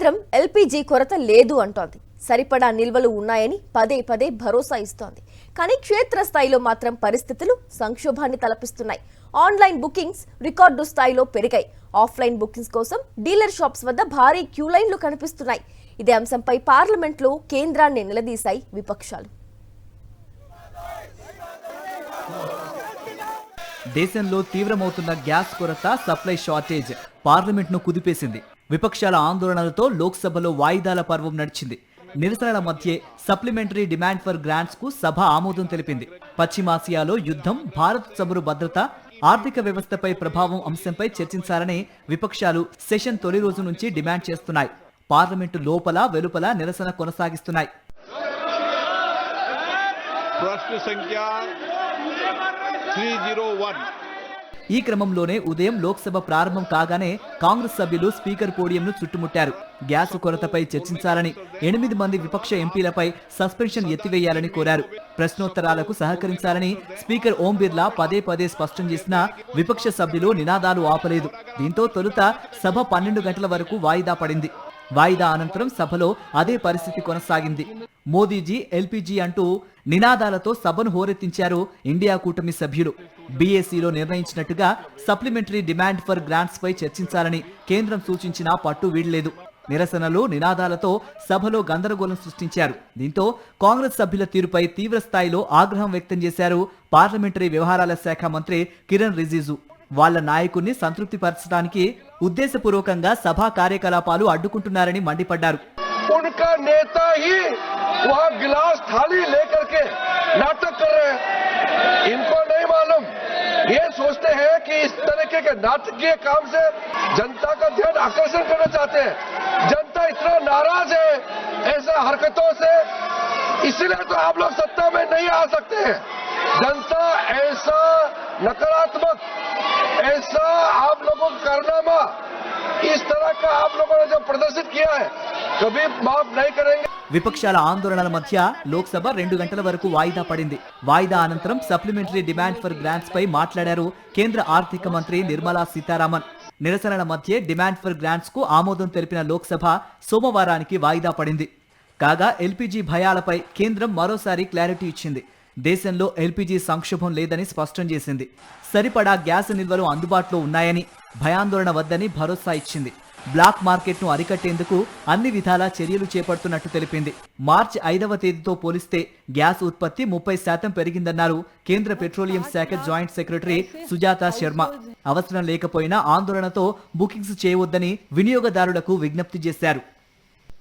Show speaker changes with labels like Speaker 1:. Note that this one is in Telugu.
Speaker 1: కేంద్రం ఎల్పీజీ కొరత లేదు అంటోంది. సరిపడా నిల్వలు ఉన్నాయని పదే పదే భరోసా ఇస్తోంది. కానీ క్షేత్రస్థాయిలో మాత్రం పరిస్థితులు సంక్షోభాన్ని తలపిస్తున్నాయి. ఆన్లైన్ బుకింగ్స్ రికార్డు స్థాయిలో పెరిగాయి. ఆఫ్లైన్ బుకింగ్స్ కోసం డీలర్ షాప్స్ వద్ద భారీ క్యూ లైన్లు కనిపిస్తున్నాయి. ఇదే అంశంపై పార్లమెంట్లో కేంద్రాన్ని నిలదీశాయి విపక్షాలు.
Speaker 2: దేశంలో తీవ్రమవుతున్న గ్యాస్ కొరత, సప్లై షార్టేజ్ పార్లమెంట్ను కుదిపేసింది. విపక్షాల ఆందోళనలతో లోక్సభలో వాయిదాల పర్వం నడిచింది. నిరసనల మధ్యే సప్లిమెంటరీ డిమాండ్ ఫర్ గ్రాంట్స్ కు సభ ఆమోదం తెలిపింది. పశ్చిమాసియాలో యుద్ధం, భారత్ చమురు భద్రత, ఆర్థిక వ్యవస్థపై ప్రభావం అంశంపై చర్చించాలని విపక్షాలు సెషన్ తొలి రోజు నుంచి డిమాండ్ చేస్తున్నాయి. పార్లమెంటు లోపల వెలుపల నిరసన కొనసాగిస్తున్నాయి. ఈ క్రమంలోనే ఉదయం లోక్సభ ప్రారంభం కాగానే కాంగ్రెస్ సభ్యులు స్పీకర్ పోడియంను చుట్టుముట్టారు. గ్యాస్ కొరతపై చర్చించాలని 8 మంది విపక్ష ఎంపీలపై సస్పెన్షన్ ఎత్తివేయాలని కోరారు. ప్రశ్నోత్తరాలకు సహకరించాలని స్పీకర్ ఓం బిర్లా పదే పదే స్పష్టం చేసినా విపక్ష సభ్యులు నినాదాలు ఆపలేదు. దీంతో తొలుత సభ 12 గంటల వరకు వాయిదా పడింది. వాయిదా అనంతరం సభలో అదే పరిస్థితి కొనసాగింది. మోదీజీ ఎల్పీజీ అంటూ నినాదాలతో సభను హోరెత్తించారు ఇండియా కూటమి సభ్యులు. బీఏసీలో నిర్ణయించినట్టుగా సప్లిమెంటరీ డిమాండ్ ఫర్ గ్రాంట్స్ పై చర్చించాలని కేంద్రం సూచించినా పట్టు వీడలేదు. నిరసనలు, నినాదాలతో సభలో గందరగోళం సృష్టించారు. దీంతో కాంగ్రెస్ సభ్యుల తీరుపై తీవ్ర స్థాయిలో ఆగ్రహం వ్యక్తం చేశారు పార్లమెంటరీ వ్యవహారాల శాఖ మంత్రి కిరణ్ రిజిజు. వాళ్ల నాయకుడిని సంతృప్తిపరచడానికి ఉద్దేశపూర్వకంగా సభా కార్యకలాపాలు అడ్డుకుంటున్నారని మండిపడ్డారు.
Speaker 3: उनका नेता ही वहां गिलास थाली लेकर के नाटक कर रहे हैं. इनको नहीं मालूम, ये सोचते हैं कि इस तरीके के नाटकीय काम से जनता का ध्यान आकर्षण करना चाहते हैं. जनता इतना नाराज है ऐसा हरकतों से, इसलिए तो आप लोग सत्ता में नहीं आ सकते हैं. जनता ऐसा नकारात्मक, ऐसा आप लोगों का कारनामा, इस तरह का आप लोगों ने जो प्रदर्शित किया है कभी माफ नहीं करेंगे.
Speaker 2: విపక్షాల ఆందోళనల మధ్య లోక్సభ 2 గంటల వరకు వాయిదా పడింది. వాయిదా అనంతరం సప్లిమెంటరీ డిమాండ్ ఫర్ గ్రాంట్స్ పై మాట్లాడారు కేంద్ర ఆర్థిక మంత్రి నిర్మలా సీతారామన్. నిరసనల మధ్య డిమాండ్ ఫర్ గ్రాంట్స్ కు ఆమోదం తెలిపిన లోక్సభ సోమవారానికి వాయిదా పడింది. కాగా ఎల్పీజీ భయాలపై కేంద్రం మరోసారి క్లారిటీ ఇచ్చింది. దేశంలో ఎల్పీజీ సంక్షోభం లేదని స్పష్టం చేసింది. సరిపడా గ్యాస్ నిల్వలు అందుబాటులో ఉన్నాయని, భయాందోళన వద్దని భరోసా ఇచ్చింది. బ్లాక్ మార్కెట్ను అరికట్టేందుకు అన్ని విధాలా చర్యలు చేపడుతున్నట్టు తెలిపింది. మార్చి 5వ తేదీతో పోలిస్తే గ్యాస్ ఉత్పత్తి 30% పెరిగిందన్నారు కేంద్ర పెట్రోలియం శాఖ జాయింట్ సెక్రటరీ సుజాతా శర్మ. అవసరం లేకపోయినా ఆందోళనతో బుకింగ్స్ చేయవద్దని వినియోగదారులకు విజ్ఞప్తి చేశారు.